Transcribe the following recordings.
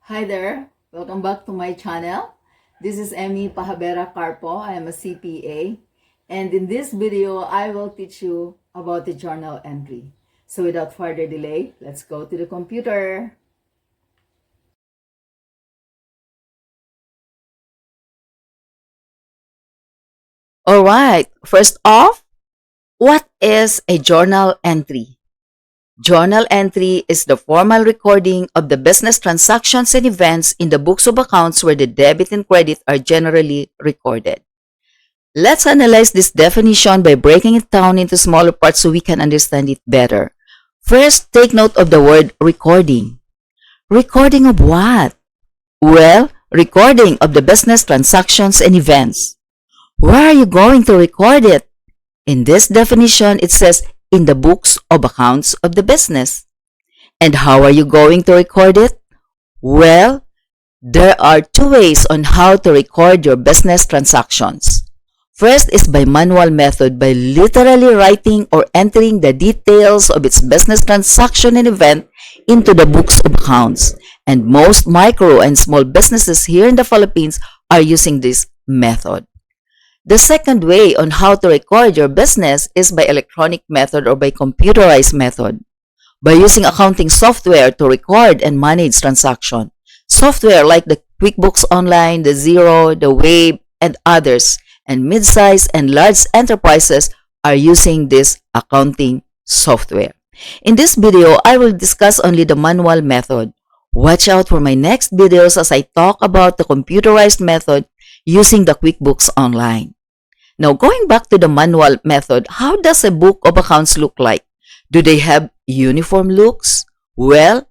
Hi there, welcome back to my channel. This is Emmy Pahabera Carpo. I am a CPA, and in this video I will teach you about the journal entry. So without further delay, let's go to the computer. Alright, first off, what is a journal entry? Journal entry is the formal recording of the business transactions and events in the books of accounts where the debit and credit are generally recorded. Let's analyze this definition by breaking it down into smaller parts so we can understand it better. First, take note of the word recording. Recording of what? Well, recording of the business transactions and events. Where are you going to record it? In this definition, it says in the books of accounts of the business. And how are you going to record it? Well, there are two ways on how to record your business transactions. First is by manual method, by literally writing or entering the details of its business transaction and event into the books of accounts. And most micro and small businesses here in the Philippines are using this method. The second way on how to record your business is by electronic method or by computerized method. By using accounting software to record and manage transaction. Software like the QuickBooks Online, the Xero, the Wave, and others, and mid-size and large enterprises are using this accounting software. In this video, I will discuss only the manual method. Watch out for my next videos as I talk about the computerized method using the QuickBooks Online. Now, going back to the manual method, how does a book of accounts look like? Do they have uniform looks? Well,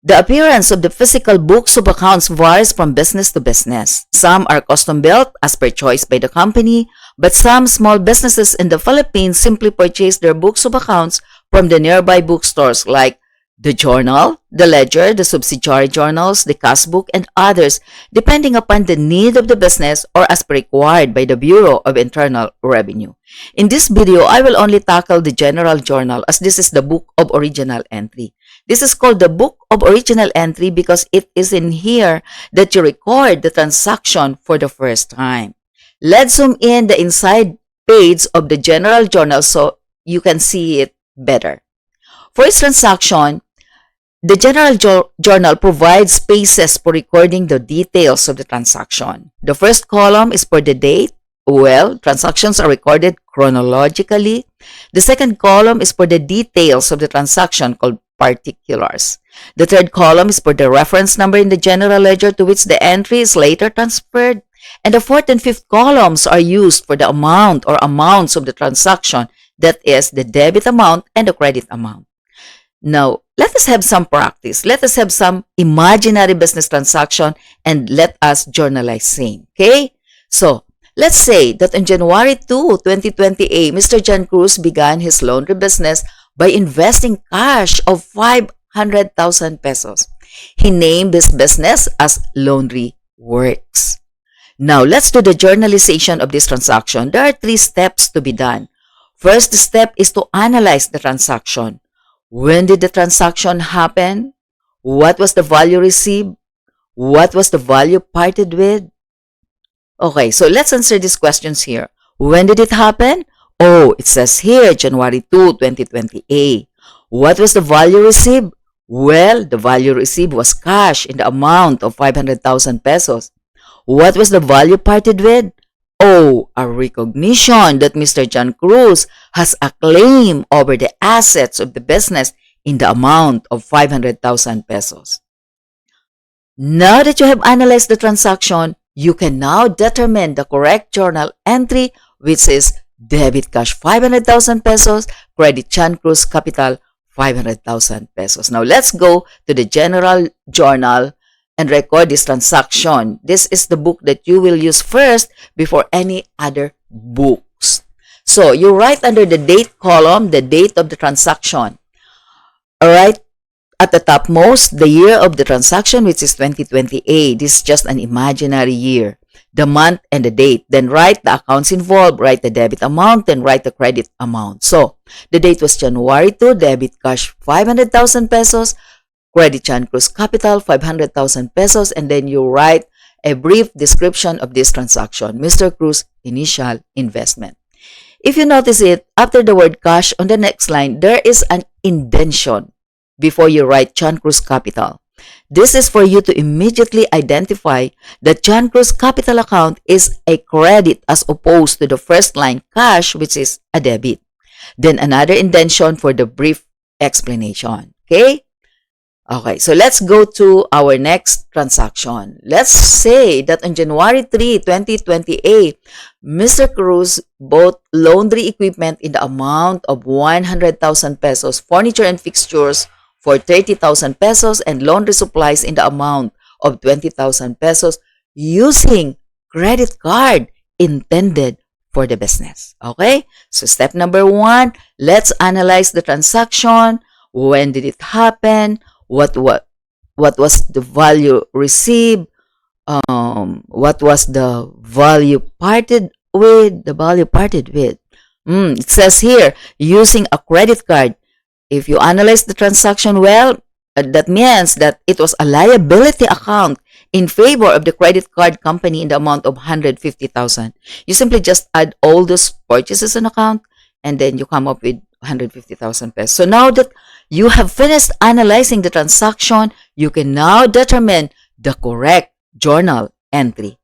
the appearance of the physical books of accounts varies from business to business. Some are custom-built as per choice by the company, but some small businesses in the Philippines simply purchase their books of accounts from the nearby bookstores like the journal, the ledger, the subsidiary journals, the cash book, and others, depending upon the need of the business or as required by the Bureau of Internal Revenue. In this video, I will only tackle the general journal as this is the book of original entry. This is called the book of original entry because it is in here that you record the transaction for the first time. Let's zoom in the inside page of the general journal so you can see it better. For its transaction, the general journal provides spaces for recording the details of the transaction. The first column is for the date. Well, transactions are recorded chronologically. The second column is for the details of the transaction called particulars. The third column is for the reference number in the general ledger to which the entry is later transferred. And the fourth and fifth columns are used for the amount or amounts of the transaction, that is, the debit amount and the credit amount. Now, let us have some practice. Let us have some imaginary business transaction and let us journalize same. Okay? So, let's say that on January 2, 2028, Mr. John Cruz began his laundry business by investing cash of 500,000 pesos. He named this business as Laundry Works. Now, let's do the journalization of this transaction. There are 3 steps to be done. First step is to analyze the transaction. When did the transaction happen? What was the value received? What was the value parted with? Okay, so let's answer these questions here. When did it happen? Oh, it says here, January 2, 2028. What was the value received? Well, the value received was cash in the amount of 500,000 pesos. What was the value parted with? Oh, a recognition that Mr. John Cruz has a claim over the assets of the business in the amount of 500,000 pesos. Now that you have analyzed the transaction, you can now determine the correct journal entry, which is debit cash 500,000 pesos, credit John Cruz capital 500,000 pesos. Now let's go to the general journal and record this transaction. This is the book that you will use first before any other books. So, you write under the date column, the date of the transaction. Alright, at the topmost, the year of the transaction, which is 2028. This is just an imaginary year. The month and the date. Then write the accounts involved, write the debit amount, then write the credit amount. So, the date was January 2, debit cash 500,000 pesos, Credit John Cruz Capital, 500,000 pesos, and then you write a brief description of this transaction, Mr. Cruz initial investment. If you notice it, after the word cash on the next line, there is an indentation before you write John Cruz Capital. This is for you to immediately identify that John Cruz Capital account is a credit as opposed to the first line cash, which is a debit. Then another indentation for the brief explanation. Okay? Okay, so let's go to our next transaction. Let's say that on January 3, 2028, Mr. Cruz bought laundry equipment in the amount of 100,000 pesos, furniture and fixtures for 30,000 pesos, and laundry supplies in the amount of 20,000 pesos using credit card intended for the business. Okay? So step number 1, let's analyze the transaction. When did it happen? What was the value received? What was the value parted with? It says here, using a credit card. If you analyze the transaction well, that means that it was a liability account in favor of the credit card company in the amount of 150,000. You simply just add all those purchases on account, and then you come up with 150,000 pesos. So now that you have finished analyzing the transaction, you can now determine the correct journal entry.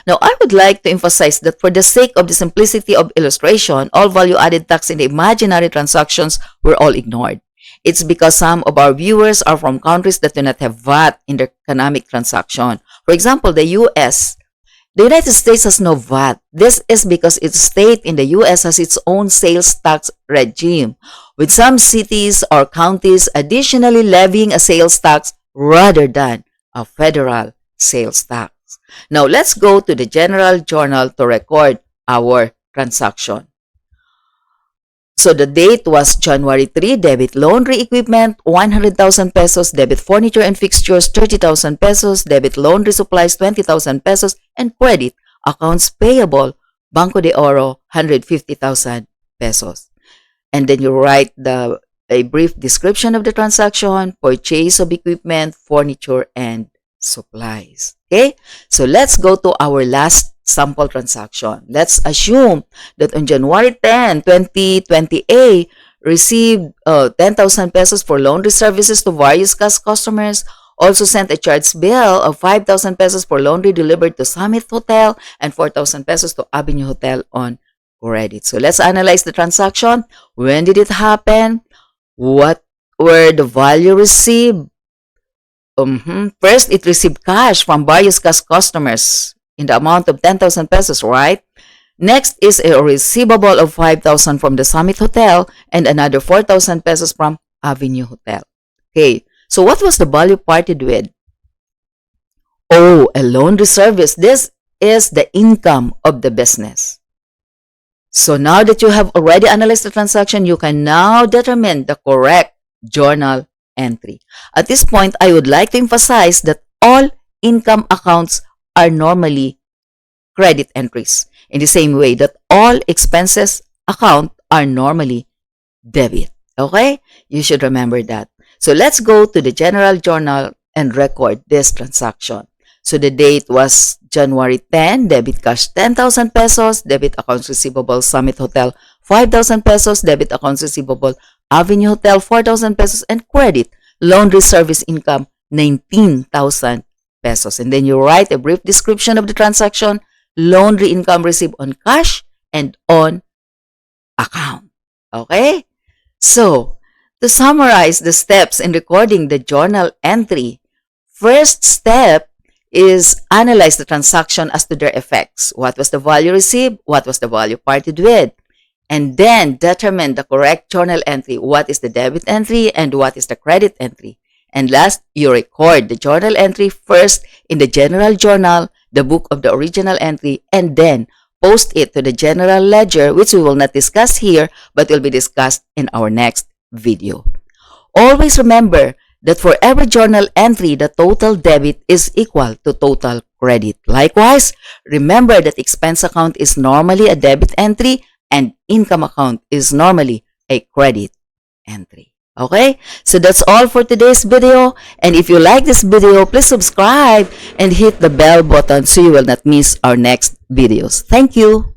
Now, I would like to emphasize that for the sake of the simplicity of illustration, all value-added tax in the imaginary transactions were all ignored. It's because some of our viewers are from countries that do not have VAT in their economic transaction. For example, the U.S. The United States has no VAT. This is because its state in the U.S. has its own sales tax regime, with some cities or counties additionally levying a sales tax rather than a federal sales tax. Now, let's go to the general journal to record our transaction. So the date was January 3, debit laundry equipment, 100,000 pesos, debit furniture and fixtures, 30,000 pesos, debit laundry supplies, 20,000 pesos, and credit accounts payable, Banco de Oro, 150,000 pesos. And then you write a brief description of the transaction, purchase of equipment, furniture, and supplies. Okay? So let's go to our last sample transaction. Let's assume that on January 10, 2020, received 10,000 pesos for laundry services to various customers, also sent a charge bill of 5,000 pesos for laundry delivered to Summit Hotel and 4,000 pesos to Avenue Hotel on credit. So let's analyze the transaction. When did it happen? What were the value received? First, it received cash from various customers in the amount of 10,000 pesos, right? Next is a receivable of 5,000 from the Summit Hotel and another 4,000 pesos from Avenue Hotel. Okay, so what was the value parted with? Oh, a laundry service. This is the income of the business. So now that you have already analyzed the transaction, you can now determine the correct journal entry. At this point, I would like to emphasize that all income accounts are normally credit entries, in the same way that all expenses account are normally debit. Okay? You should remember that. So let's go to the general journal and record this transaction. So the date was January 10, debit cash 10,000 pesos, debit accounts receivable Summit Hotel 5,000 pesos, debit accounts receivable Avenue Hotel 4,000 pesos, and credit laundry service income 19,000 pesos. And then you write a brief description of the transaction, laundry income received on cash and on account. Okay? So, to summarize the steps in recording the journal entry, first step is analyze the transaction as to their effects. What was the value received? What was the value parted with? And then determine the correct journal entry. What is the debit entry and what is the credit entry? And last, you record the journal entry first in the general journal, the book of the original entry, and then post it to the general ledger, which we will not discuss here, but will be discussed in our next video. Always remember that for every journal entry, the total debit is equal to total credit. Likewise, remember that expense account is normally a debit entry and income account is normally a credit entry. Okay, so that's all for today's video. And if you like this video, please subscribe and hit the bell button so you will not miss our next videos. Thank you.